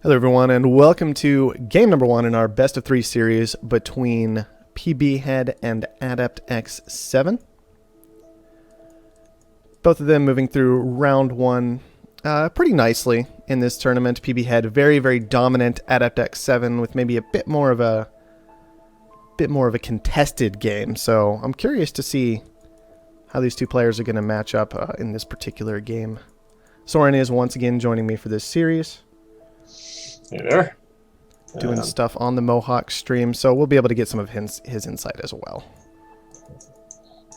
Hello everyone, and welcome to game number 1 in our best of 3 series between Pbhead and AdeptX7. Both of them moving through round 1 pretty nicely in this tournament. Pbhead very, very dominant. AdeptX7 with maybe a bit more of a contested game. So I'm curious to see how these two players are going to match up in this particular game. Soren is once again joining me for this series. Hey there. Doing stuff on the Mohawk stream, so we'll be able to get some of his insight as well.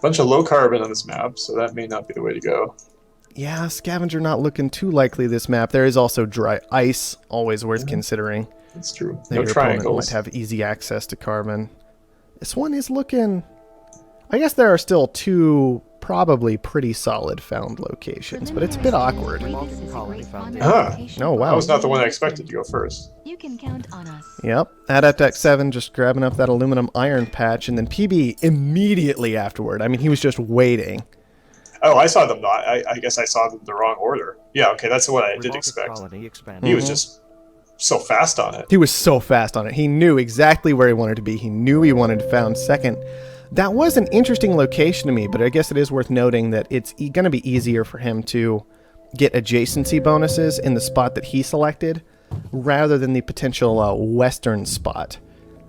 Bunch of low carbon on this map, so that may not be the way to go. Yeah, scavenger not looking too likely this map. There is also dry ice, always worth considering. That's true. That No your triangles. opponent might have easy access to carbon. This one is looking... I guess there are still two probably pretty solid found locations, but it's a bit awkward. Ah, Oh, wow. that was not the one I expected to go first. You can count on us. Yep, AdeptX7 just grabbing up that aluminum iron patch, and then PB immediately afterward. I mean, he was just waiting. Oh, I saw them not. I guess I saw them in the wrong order. Yeah, okay, that's what I did expect. He was just so fast on it. He was so fast on it. He knew exactly where he wanted to be. He knew he wanted to found second. That was an interesting location to me, but I guess it is worth noting that it's going to be easier for him to get adjacency bonuses in the spot that he selected rather than the potential western spot,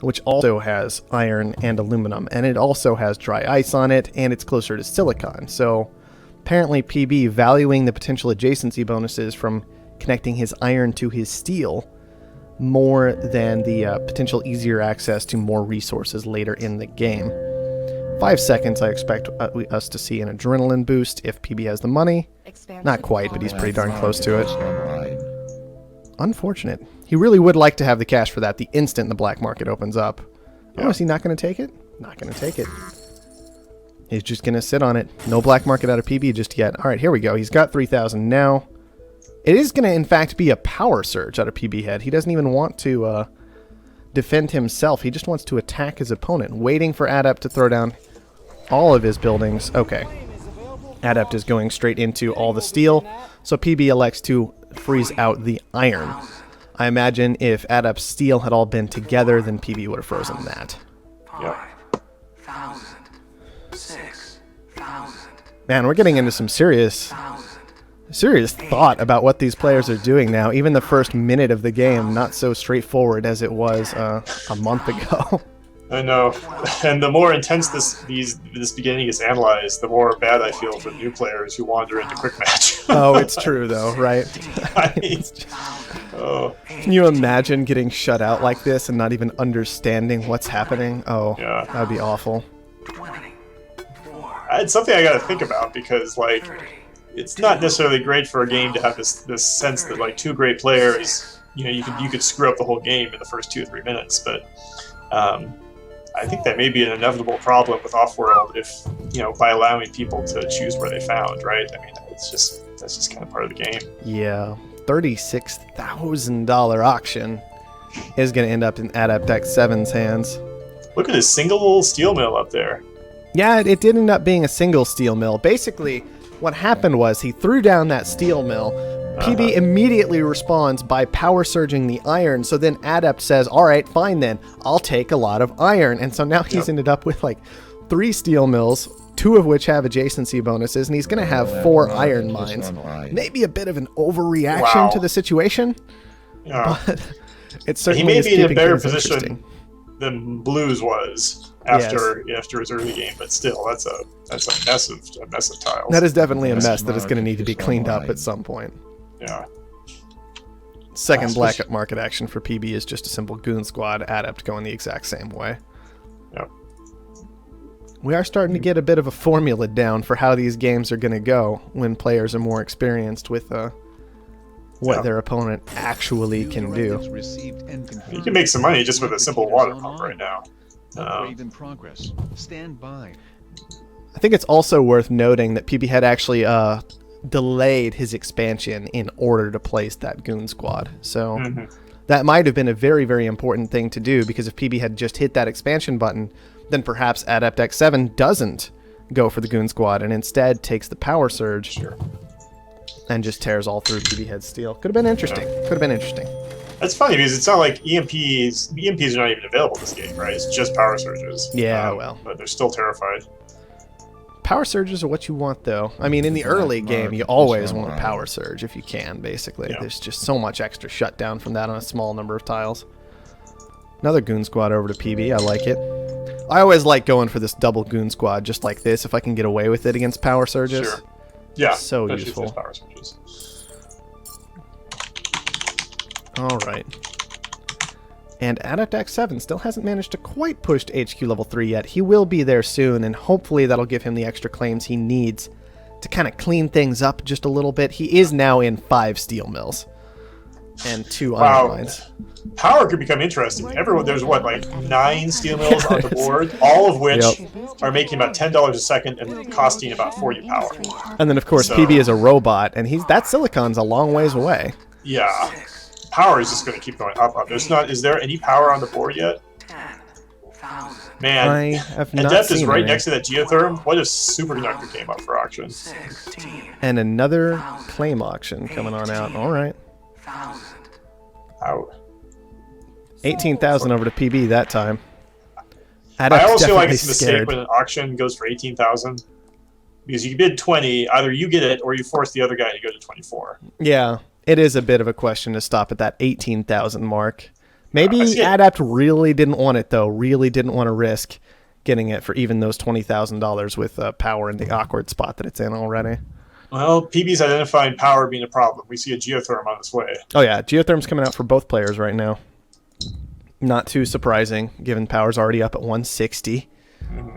which also has iron and aluminum, and it also has dry ice on it, and it's closer to silicon. So apparently PB valuing the potential adjacency bonuses from connecting his iron to his steel more than the potential easier access to more resources later in the game. 5 seconds, I expect us to see an adrenaline boost if PB has the money. Not quite, but he's pretty darn close to it. Unfortunate. He really would like to have the cash for that the instant the black market opens up. Oh, is he not going to take it? Not going to take it. He's just going to sit on it. No black market out of PB just yet. All right, here we go. He's got 3,000 now. It is going to, in fact, be a power surge out of Pbhead. He doesn't even want to defend himself. He just wants to attack his opponent, waiting for Adept to throw down all of his buildings. Okay. Adept is going straight into all the steel, so PB elects to freeze out the iron. I imagine if Adept's steel had all been together, then PB would have frozen that. Yep. Man, we're getting into some serious thought about what these players are doing now. Even the first minute of the game, not so straightforward as it was a month ago. I know. And the more intense this beginning is analyzed, the more bad I feel for new players who wander into quick match. Oh, it's true though, right? Can you imagine getting shut out like this and not even understanding what's happening? Oh, yeah. That'd be awful. It's something I gotta think about because, like, it's not necessarily great for a game to have this sense that, like, two great players, you know, you could screw up the whole game in the first 2 or 3 minutes, but I think that may be an inevitable problem with Offworld if, you know, by allowing people to choose where they found, right? I mean, that's just kind of part of the game. Yeah, $36,000 auction is going to end up in AdeptX7's hands. Look at this single steel mill up there. Yeah, it did end up being a single steel mill. Basically, what happened was he threw down that steel mill. PB immediately responds by power surging the iron, so then Adept says, all right, fine then, I'll take a lot of iron. And so now he's ended up with like 3 steel mills, 2 of which have adjacency bonuses, and he's going to have 4 iron mines. Maybe a bit of an overreaction to the situation, but it certainly he may is be in a keeping better things position than Blues was after his early game, but still, that's a massive tiles. That is definitely a mess that is going to need to be cleaned up at some point. Yeah. Second black market action for PB is just a simple goon squad. Adept going the exact same way. Yep. We are starting to get a bit of a formula down for how these games are going to go when players are more experienced with what their opponent actually can do. You can make some money just with a simple water pump right now. I think it's also worth noting that PB had actually delayed his expansion in order to place that goon squad. So that might have been a very, very important thing to do, because if PB had just hit that expansion button, then perhaps AdeptX7 doesn't go for the goon squad and instead takes the power surge and just tears all through Pbhead's steel. Could have been interesting. Could have been interesting. That's funny because it's not like EMPs are not even available in this game, right? It's just power surges. Yeah, well. But they're still terrified. Power surges are what you want, though. I mean, in the early game, you always want a power surge if you can, basically. Yeah. There's just so much extra shutdown from that on a small number of tiles. Another goon squad over to PB. I like it. I always like going for this double goon squad just like this if I can get away with it against power surges. Sure. Yeah. So especially if useful. there's power surges. All right. And AdeptX7 still hasn't managed to quite push to HQ level 3 yet. He will be there soon, and hopefully that'll give him the extra claims he needs to kind of clean things up just a little bit. He is now in 5 steel mills and 2 iron mines. Power could become interesting. There's what, like 9 steel mills on the board, all of which are making about $10 a second and costing about 40 power. And then, of course, PB is a robot, and that silicon's a long ways away. Yeah. Power is just going to keep going up. Is there any power on the board yet? Man, I have not Adept seen is right any. next to that geotherm. What if Superconductor came up for auction? And another claim auction coming on out. All right. Out. 18,000 over to PB that time. I always feel like definitely it's a mistake scared. when an auction goes for 18,000 because you bid 20, either you get it or you force the other guy to go to 24. Yeah, it is a bit of a question to stop at that 18,000 mark. Maybe I see it. Adept really didn't want it, though. Really didn't want to risk getting it for even those $20,000 with power in the awkward spot that it's in already. Well, PB's identifying power being a problem. We see a geotherm on its way. Oh, yeah. Geotherm's coming out for both players right now. Not too surprising, given power's already up at 160.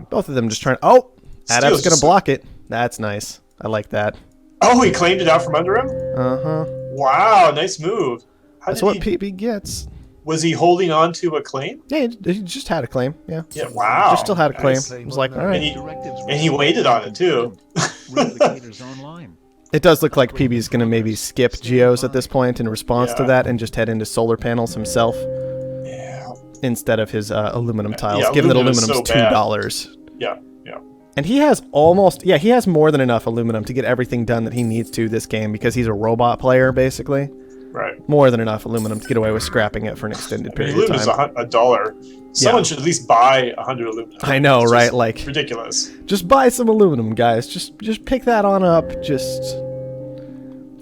Both of them just trying... Oh! Adept's going to block it. That's nice. I like that. Oh, he claimed it out from under him? Uh-huh. Wow, nice move. That's what PB gets. Was he holding on to a claim? Yeah, he just had a claim. Yeah. Yeah, wow. Just still had a claim. Nice. It was like, all right. And he waited on it, too. It does look like PB's going to maybe skip Geos at this point in response to that and just head into solar panels himself instead of his aluminum tiles, given that aluminum's so $2. Yeah, yeah. And he has he has more than enough aluminum to get everything done that he needs to this game because he's a robot player, basically. Right. More than enough aluminum to get away with scrapping it for an extended period of time. Aluminum's $1. Someone should at least buy 100 aluminum. I know, right? Like ridiculous. Just buy some aluminum, guys. Just pick that on up. Just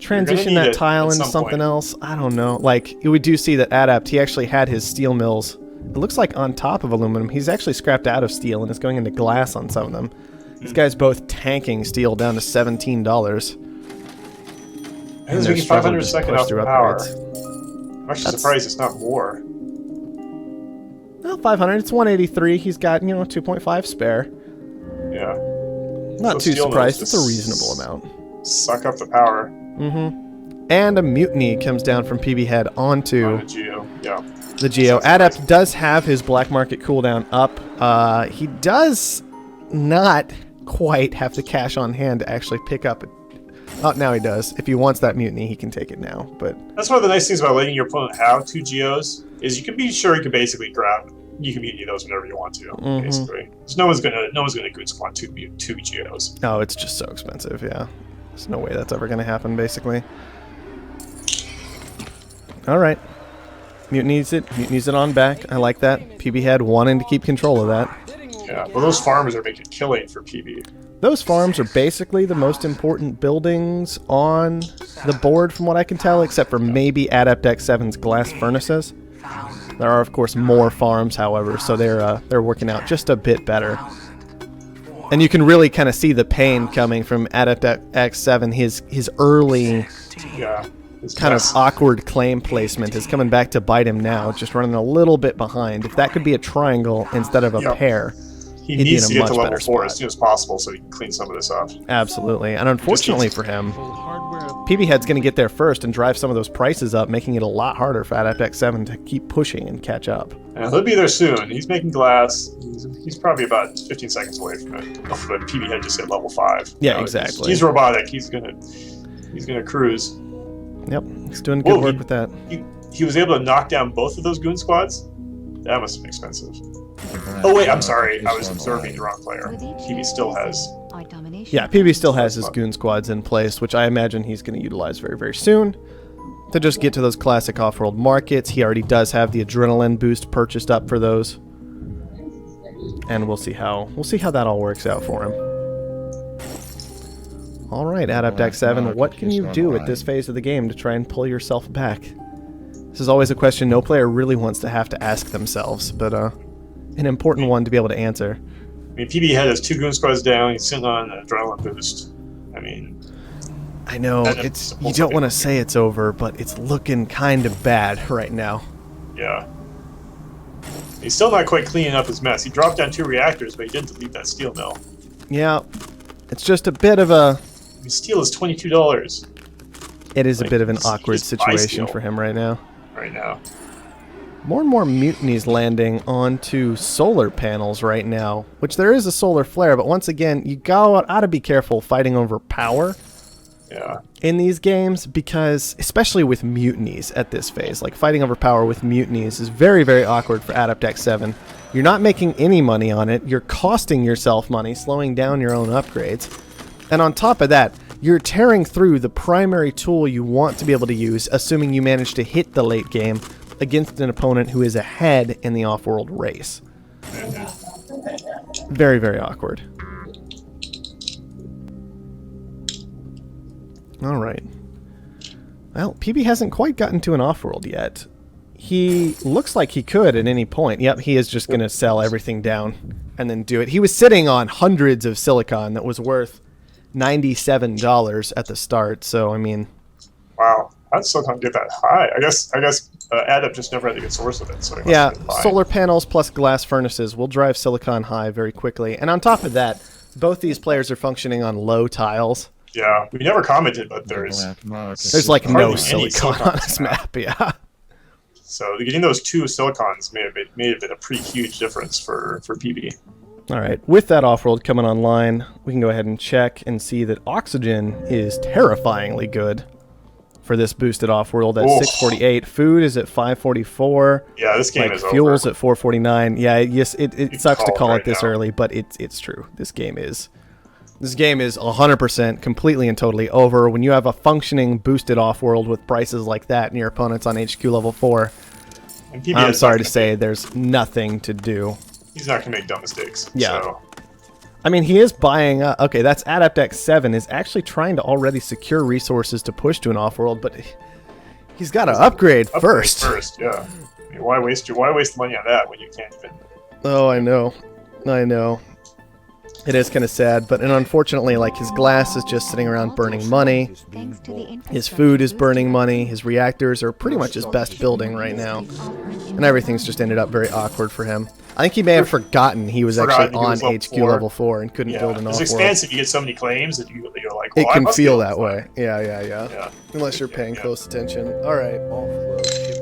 transition that tile into something else. I don't know. Like we do see that Adept, he actually had his steel mills. It looks like on top of aluminum. He's actually scrapped out of steel and is going into glass on some of them. These guys both tanking steel down to $17. And they're 500 a second off the power. I'm actually surprised it's not more. Well, 500. It's 183. He's got 2.5 spare. Yeah. Not too surprised. It's a reasonable amount. Suck up the power. Mm-hmm. And a mutiny comes down from Pbhead onto the Geo. Yeah. The Geo. Adept does have his black market cooldown up. He does not quite have the cash on hand to actually pick up it. Oh, now he does. If he wants that mutiny, he can take it now. But that's one of the nice things about letting your opponent have 2 Geos is you can be sure you can basically grab. You can mutiny those whenever you want to. Basically, so no one's gonna good squad 2 Geos. No, it's just so expensive. Yeah, there's no way that's ever gonna happen. Basically. All right. Mutinies it on back. I like that. Pbhead wanting to keep control of that. Yeah, well, those farmers are making a killing for PB. Those farms are basically the most important buildings on the board from what I can tell, except for maybe AdeptX7's glass furnaces. There are, of course, more farms, however, so they're working out just a bit better. And you can really kind of see the pain coming from AdeptX7. His early kind of awkward claim placement is coming back to bite him now, just running a little bit behind. If that could be a triangle instead of a pair, he needs to get to level 4 as soon as possible so he can clean some of this up. Absolutely. And unfortunately for him, Pbhead's going to get there first and drive some of those prices up, making it a lot harder for AdeptX7 to keep pushing and catch up. And he'll be there soon. He's making glass. He's probably about 15 seconds away from it. But Pbhead just hit level 5. Yeah, exactly. He's robotic. He's gonna cruise. Yep, he's doing good work with that. He was able to knock down both of those goon squads? That must have been expensive. Oh wait, I'm sorry. I was observing the wrong player. PB still has... Yeah, PB still has his goon squads in place, which I imagine he's going to utilize very, very soon. to just get to those classic Offworld markets. He already does have the adrenaline boost purchased up for those. And we'll see how that all works out for him. All right, AdeptX7, what can you do at this phase of the game to try and pull yourself back? This is always a question no player really wants to have to ask themselves, but an important one to be able to answer. I mean, Pbhead has 2 goon squads down. He's sitting on an adrenaline boost. I mean, I know it's you don't want to say it's over, but it's looking kind of bad right now. Yeah. He's still not quite cleaning up his mess. He dropped down 2 reactors, but he didn't delete that steel mill. Yeah, it's just a bit of a. I mean, steel is $22. It is a bit of an awkward situation for him right now. More and more mutinies landing onto solar panels right now, which there is a solar flare, but once again, you gotta be careful fighting over power in these games, because, especially with mutinies at this phase, like fighting over power with mutinies is very, very awkward for AdeptX7. You're not making any money on it, you're costing yourself money, slowing down your own upgrades, and on top of that, you're tearing through the primary tool you want to be able to use, assuming you manage to hit the late game against an opponent who is ahead in the Offworld race. Very, very awkward. Alright. Well, Pbhead hasn't quite gotten to an Offworld yet. He looks like he could at any point. Yep, he is just going to sell everything down and then do it. He was sitting on hundreds of silicon that was worth $97 at the start, so I mean, wow, how did silicon get that high? I guess Adept just never had a good source of it. So yeah, solar panels plus glass furnaces will drive silicon high very quickly, and on top of that, both these players are functioning on low tiles. Yeah, we never commented, but there's like no silicon on this map. Yeah. So getting those 2 silicons may have been a pretty huge difference for Pbhead. All right, with that Offworld coming online, we can go ahead and check and see that oxygen is terrifyingly good for this boosted Offworld at 648. Food is at 544. Yeah, this game is fuel's over. At 449. Yeah, yes, it sucks to call it this early, but it's true. This game is 100% completely and totally over. When you have a functioning boosted Offworld with prices like that and your opponent's on HQ level 4, I'm sorry to say there's nothing to do. He's not going to make dumb mistakes. Yeah. So. I mean, he is buying... okay, that's AdeptX7 is actually trying to already secure resources to push to an Offworld, but he's got to upgrade first. Yeah. I mean, why waste money on that when you can't even... Oh, I know. It is kind of sad, but unfortunately, like, his glass is just sitting around burning money. His food is burning money. His reactors are pretty much his best building right now. And everything's just ended up very awkward for him. I think he may have forgotten he was actually on HQ level 4 and couldn't build an Offworld. It's expansive. You get so many claims that you're like, well, it can feel that way. Yeah. Unless you're paying close attention. All right.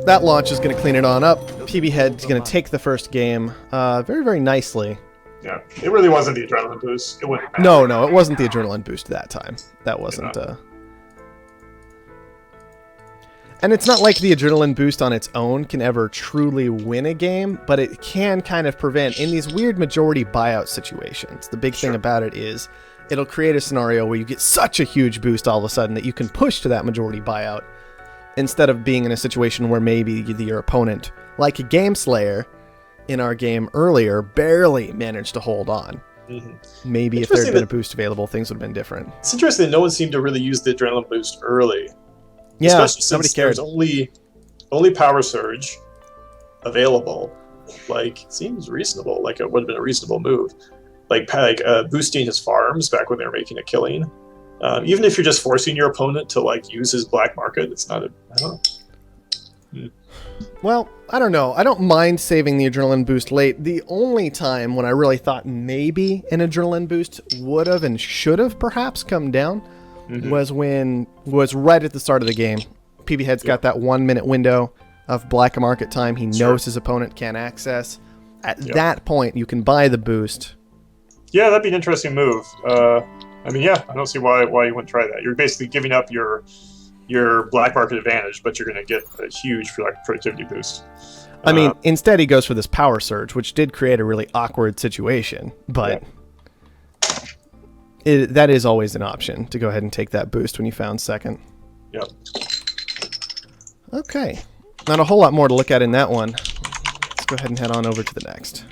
That launch is going to clean it on up. Pbhead is going to take the first game very, very nicely. Yeah, it really wasn't the adrenaline boost. It wouldn't matter. No, it wasn't the adrenaline boost that time. That wasn't... And it's not like the adrenaline boost on its own can ever truly win a game, but it can kind of prevent, in these weird majority buyout situations, the big thing about it is it'll create a scenario where you get such a huge boost all of a sudden that you can push to that majority buyout, instead of being in a situation where maybe your opponent, like a Game Slayer in our game earlier, barely managed to hold on. Maybe if there had been a boost available, things would have been different. It's interesting that no one seemed to really use the adrenaline boost early. Yeah, especially since there's only power surge available. Like, it seems reasonable. Like, it would have been a reasonable move. Like boosting his farms back when they were making a killing. Even if you're just forcing your opponent to like use his black market, it's not a... I don't know. Well, I don't know. I don't mind saving the adrenaline boost late. The only time when I really thought maybe an adrenaline boost would have and should have perhaps come down was right at the start of the game. Pbhead's got that 1 minute window of black market time he knows his opponent can't access. At that point, you can buy the boost. Yeah, that'd be an interesting move. I mean, I don't see why you wouldn't try that. You're basically giving up your black market advantage, but you're going to get a huge productivity boost. I mean, instead he goes for this power surge, which did create a really awkward situation, but that is always an option, to go ahead and take that boost when you found second. Yep. Okay. Not a whole lot more to look at in that one. Let's go ahead and head on over to the next.